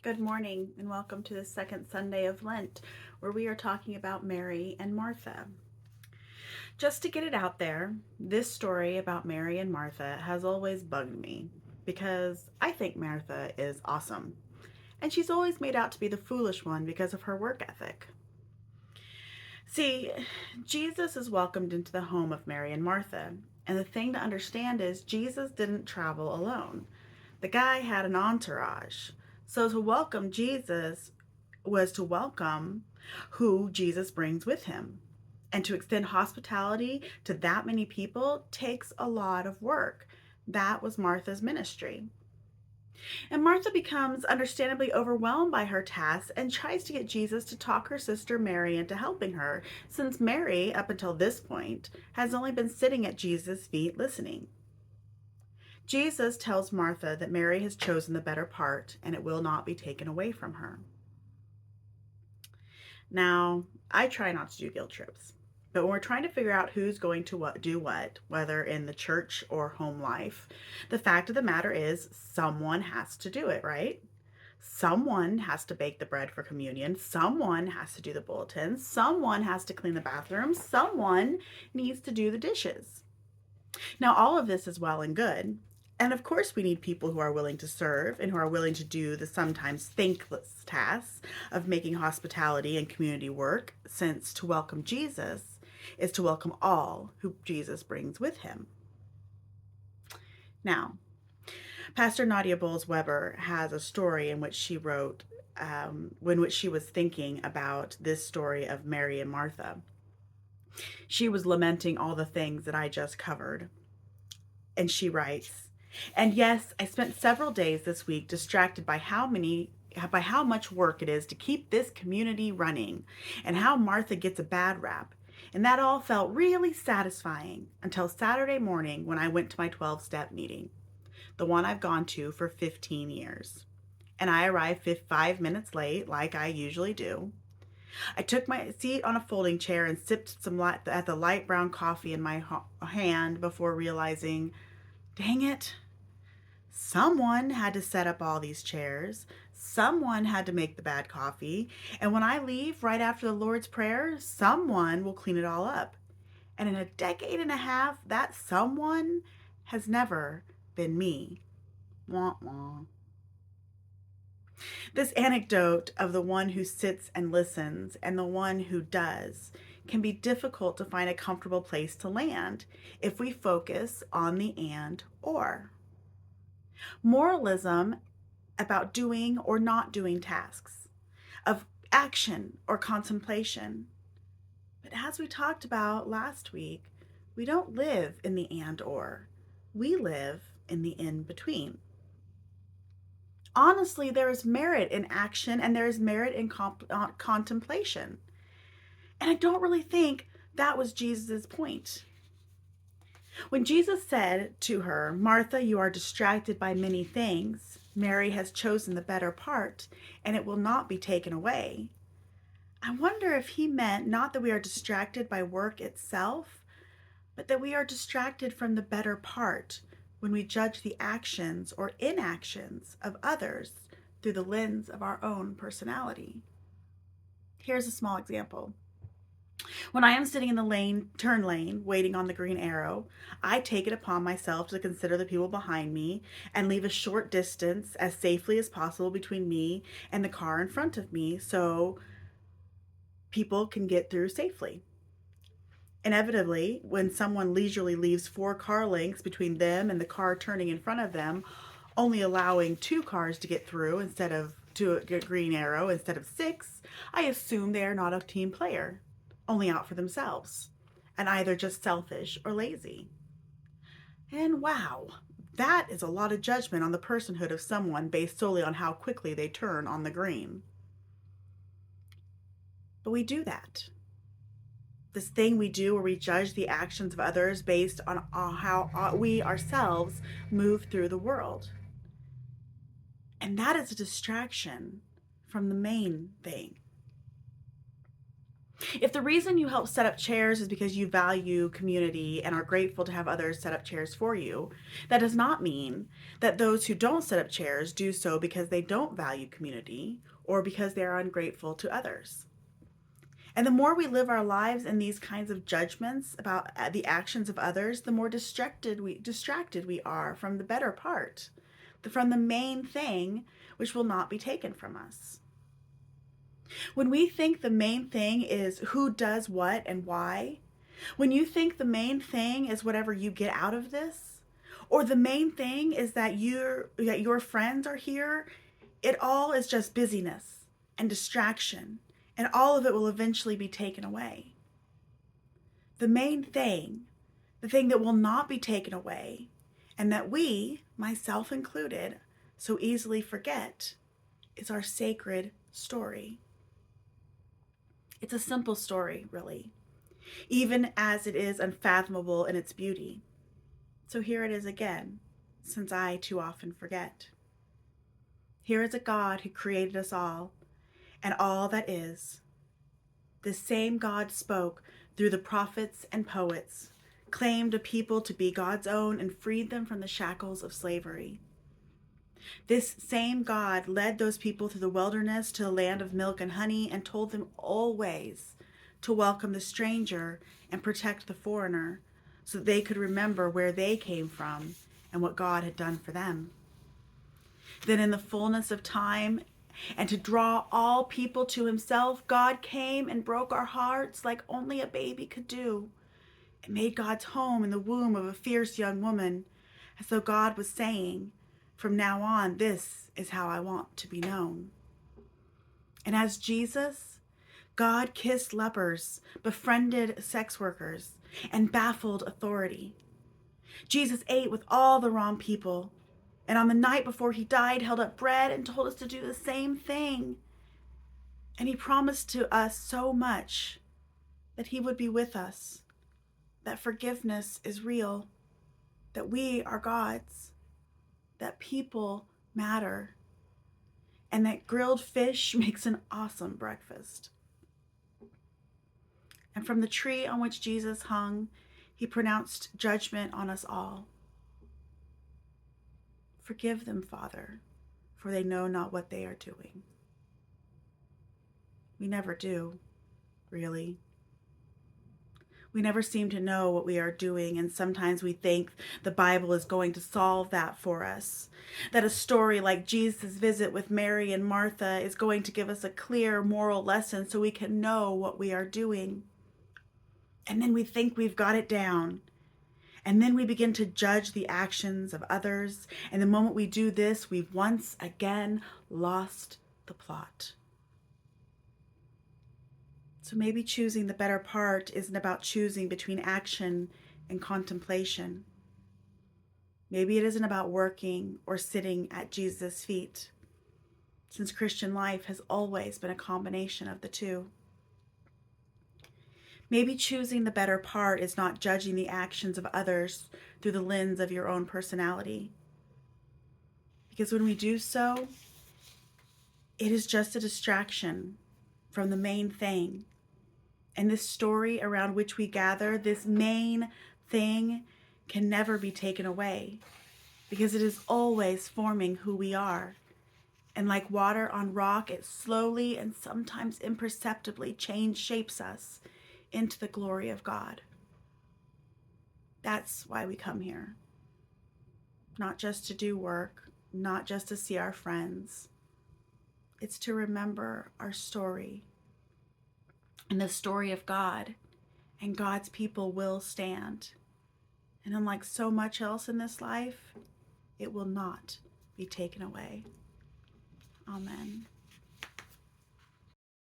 Good morning, and welcome to the second Sunday of Lent, where we are talking about Mary and Martha. Just to get it out there, this story about Mary and Martha has always bugged me because I think Martha is awesome, and she's always made out to be the foolish one because of her work ethic. See, Jesus is welcomed into the home of Mary and Martha, and the thing to understand is Jesus didn't travel alone. The guy had an entourage. So to welcome Jesus was to welcome who Jesus brings with him. And to extend hospitality to that many people takes a lot of work. That was Martha's ministry. And Martha becomes understandably overwhelmed by her tasks and tries to get Jesus to talk her sister Mary into helping her, since Mary, up until this point, has only been sitting at Jesus' feet listening. Jesus tells Martha that Mary has chosen the better part and it will not be taken away from her. Now, I try not to do guilt trips, but when we're trying to figure out who's going to do what, whether in the church or home life, the fact of the matter is someone has to do it, right? Someone has to bake the bread for communion. Someone has to do the bulletins. Someone has to clean the bathroom. Someone needs to do the dishes. Now, all of this is well and good. And of course, we need people who are willing to serve and who are willing to do the sometimes thankless tasks of making hospitality and community work, since to welcome Jesus is to welcome all who Jesus brings with him. Now, Pastor Nadia Bowles-Weber has a story in which she wrote, in which she was thinking about this story of Mary and Martha. She was lamenting all the things that I just covered. And she writes, "And yes, I spent several days this week distracted by how much work it is to keep this community running and how Martha gets a bad rap. And that all felt really satisfying until Saturday morning when I went to my 12-step meeting, the one I've gone to for 15 years. And I arrived 5 minutes late, like I usually do. I took my seat on a folding chair and sipped at the light brown coffee in my hand before realizing, dang it, someone had to set up all these chairs. Someone had to make the bad coffee. And when I leave right after the Lord's Prayer, someone will clean it all up. And in a decade and a half, that someone has never been me. Wah, wah." This anecdote of the one who sits and listens and the one who does can be difficult to find a comfortable place to land if we focus on the and or. Moralism about doing or not doing tasks, of action or contemplation. But as we talked about last week, we don't live in the and or. We live in the in between. Honestly, there is merit in action and there is merit in contemplation. And I don't really think that was Jesus' point. When Jesus said to her, "Martha, you are distracted by many things. Mary has chosen the better part, and it will not be taken away," I wonder if he meant not that we are distracted by work itself, but that we are distracted from the better part when we judge the actions or inactions of others through the lens of our own personality. Here's a small example. When I am sitting in the turn lane, waiting on the green arrow, I take it upon myself to consider the people behind me and leave a short distance as safely as possible between me and the car in front of me so people can get through safely. Inevitably, when someone leisurely leaves 4 car lengths between them and the car turning in front of them, only allowing 2 cars to get through instead of to a green arrow instead of 6, I assume they are not a team player, only out for themselves, and either just selfish or lazy. And wow, that is a lot of judgment on the personhood of someone based solely on how quickly they turn on the green. But we do that. This thing we do where we judge the actions of others based on how we ourselves move through the world. And that is a distraction from the main thing. If the reason you help set up chairs is because you value community and are grateful to have others set up chairs for you, that does not mean that those who don't set up chairs do so because they don't value community or because they are ungrateful to others. And the more we live our lives in these kinds of judgments about the actions of others, the more distracted we are from the better part, from the main thing, which will not be taken from us. When we think the main thing is who does what and why, when you think the main thing is whatever you get out of this, or the main thing is that your friends are here, it all is just busyness and distraction, and all of it will eventually be taken away. The main thing, the thing that will not be taken away, and that we, myself included, so easily forget, is our sacred story. It's a simple story, really, even as it is unfathomable in its beauty. So here it is again, since I too often forget. Here is a God who created us all and all that is. This same God spoke through the prophets and poets, claimed a people to be God's own, and freed them from the shackles of slavery. This same God led those people through the wilderness to the land of milk and honey and told them always to welcome the stranger and protect the foreigner so that they could remember where they came from and what God had done for them. Then in the fullness of time and to draw all people to himself, God came and broke our hearts like only a baby could do. It made God's home in the womb of a fierce young woman, as though God was saying, from now on, this is how I want to be known. And as Jesus, God kissed lepers, befriended sex workers, and baffled authority. Jesus ate with all the wrong people, and on the night before he died, held up bread and told us to do the same thing. And he promised to us so much, that he would be with us, that forgiveness is real, that we are God's, that people matter, and that grilled fish makes an awesome breakfast. And from the tree on which Jesus hung, he pronounced judgment on us all. Forgive them, Father, for they know not what they are doing. We never do, really. We never seem to know what we are doing, and sometimes we think the Bible is going to solve that for us. That a story like Jesus' visit with Mary and Martha is going to give us a clear moral lesson so we can know what we are doing. And then we think we've got it down. And then we begin to judge the actions of others. And the moment we do this, we've once again lost the plot. So maybe choosing the better part isn't about choosing between action and contemplation. Maybe it isn't about working or sitting at Jesus' feet, since Christian life has always been a combination of the two. Maybe choosing the better part is not judging the actions of others through the lens of your own personality. Because when we do so, it is just a distraction from the main thing. And this story around which we gather, this main thing, can never be taken away, because it is always forming who we are. And like water on rock, it slowly and sometimes imperceptibly shapes us into the glory of God. That's why we come here. Not just to do work, not just to see our friends. It's to remember our story and the story of God, and God's people will stand. And unlike so much else in this life, it will not be taken away. Amen.